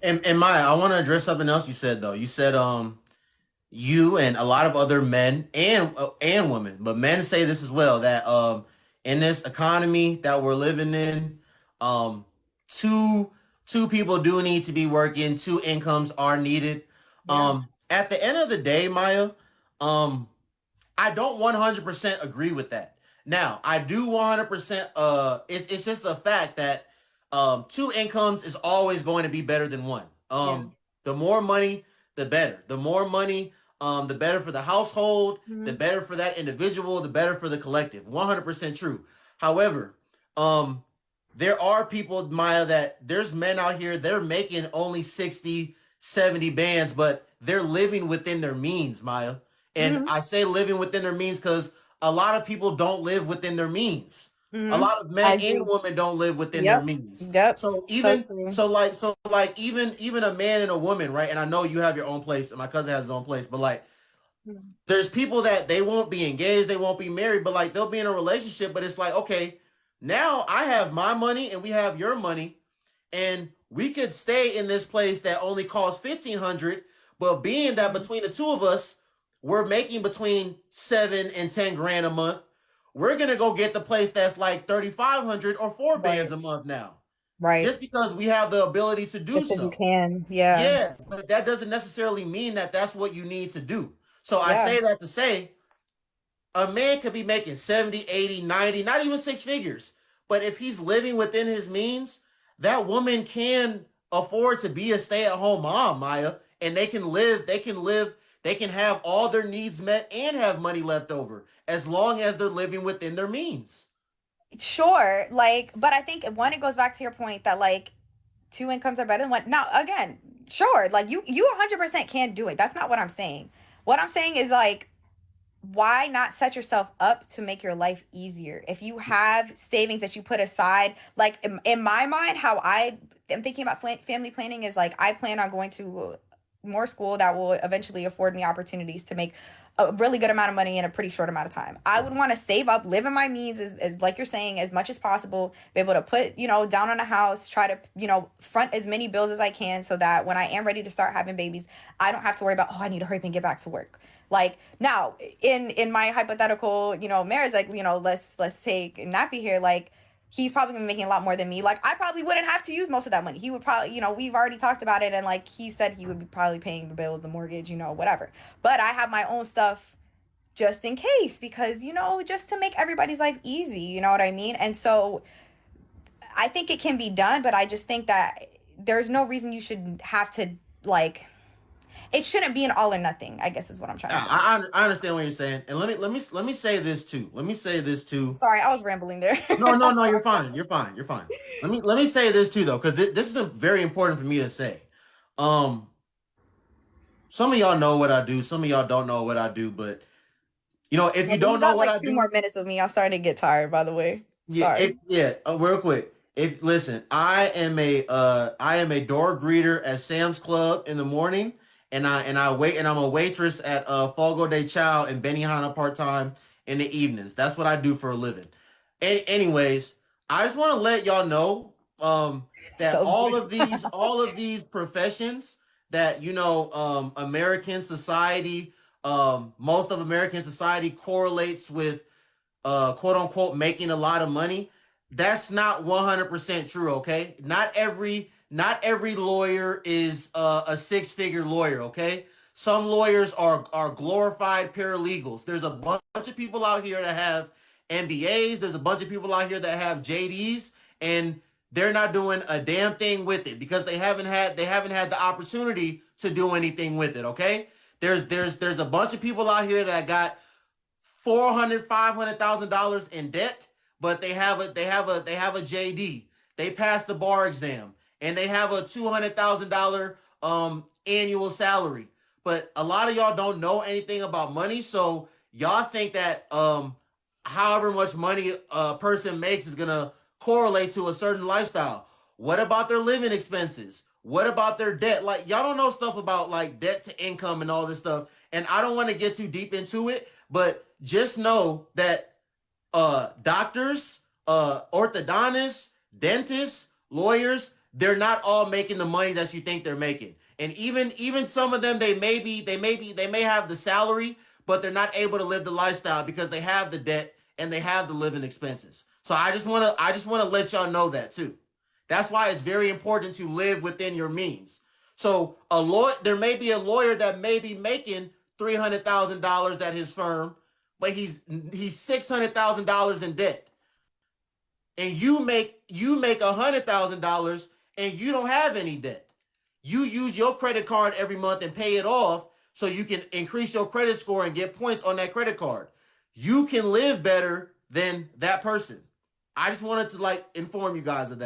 And Maya, I want to address something else you said though. You said you and a lot of other men and women, but men say this as well that in this economy that we're living in, um two two people do need to be working, two incomes are needed. Yeah. At the end of the day, Maya, um I don't 100% agree with that. Now, I do 100% it's just a fact that two incomes is always going to be better than one. Yeah. The more money, the better. The more money, the better for the household, the Hmm. better for that individual, the better for the collective. 100% true. However, um there are people, Maya, that there's men out here, they're making only 60, 70 bands, but they're living within their means, Maya. And Hmm. I say living within their means because a lot of people don't live within their means. A Hmm. lot of I men and agree. women don't live within their Yep. means. Yep. So So even true. so like even a man and a woman, right? And I know you have your own place, and my cousin has his own place, but like Mhm. there's people that they won't be engaged, they won't be married, but like they'll be in a relationship, but it's like, okay, now I have my money and we have your money, and we could stay in this place that only costs 1,500, but being that between the two of us, we're making between 7 and 10 grand a month, we're gonna go get the place that's like 3,500 or 4 bands Right. a month now, Right. just because we have the ability to do Just because you so. can. Yeah. Yeah, but that doesn't necessarily mean that that's what you need to do. So I Yeah. say that to say a man could be making 70, 80, 90, not even six figures. But if he's living within his means, that woman can afford to be a stay-at-home mom, Maya, and they can have all their needs met and have money left over as long as they're living within their means. Sure. Like, but I think one, it goes back to your point that like two incomes are better than one. Now, again, sure, like you 100% can't do it. That's not what I'm saying. What I'm saying is like, why not set yourself up to make your life easier? If you have savings that you put aside, like in my mind, how I am thinking about family planning is like I plan on going to more school that will eventually afford me opportunities to make a really good amount of money in a pretty short amount of time. I would want to save up, live in my means as like you're saying, as much as possible, be able to put, down on a house, try to, front as many bills as I can so that when I am ready to start having babies, I don't have to worry about, oh, I need to hurry up and get back to work. Like now, in my hypothetical, marriage, like let's take Nappy here. Like he's probably been making a lot more than me. Like I probably wouldn't have to use most of that money. He would probably, we've already talked about it, and like he said, he would be probably paying the bills, the mortgage, whatever. But I have my own stuff just in case because just to make everybody's life easy. You know what I mean? And so I think it can be done, but I just think that there's no reason you should have to like. It shouldn't be an all or nothing. I guess is what I'm trying to say. I understand what you're saying, and let me say this too. Let me say this too. Sorry, I was rambling there. No, you're fine. You're fine. You're fine. Let me say this too though, because this is very important for me to say. Um, some of y'all know what I do. Some of y'all don't know what I do. But if you Well, you don't know got what like I two more do, minutes with me. I'm starting to get tired, by the way. yeah, Sorry. real quick. If listen, I am a door greeter at Sam's Club in the morning, and I'm a waitress at Fogo de Chao and Benihana part time in the evenings. That's what I do for a living. Anyways, I just want to let y'all know that So gross. all of these professions that American society, most of American society correlates with quote unquote making a lot of money. That's not 100% true, okay? Not every lawyer is a six-figure lawyer, okay? Some lawyers are glorified paralegals. There's a bunch of people out here that have MBAs, there's a bunch of people out here that have JDs, and they're not doing a damn thing with it because they haven't had the opportunity to do anything with it, okay? There's a bunch of people out here that got 400, $500,000 in debt, but they have a JD. They passed the bar exam, and they have a $200,000 annual salary. But a lot of y'all don't know anything about money, so y'all think that however much money a person makes is gonna correlate to a certain lifestyle. What about their living expenses? What about their debt? Like y'all don't know stuff about like debt to income and all this stuff. And I don't want to get too deep into it, but just know that doctors, orthodontists, dentists, lawyers, they're not all making the money that you think they're making. And even some of them, they may have the salary, but they're not able to live the lifestyle because they have the debt and they have the living expenses. So I just want to let y'all know that too. That's why it's very important to live within your means. So there may be a lawyer that may be making $300,000 at his firm, but he's $600,000 in debt, and you make $100,000 and you don't have any debt. You use your credit card every month and pay it off so you can increase your credit score and get points on that credit card. You can live better than that person. I just wanted to inform you guys of that.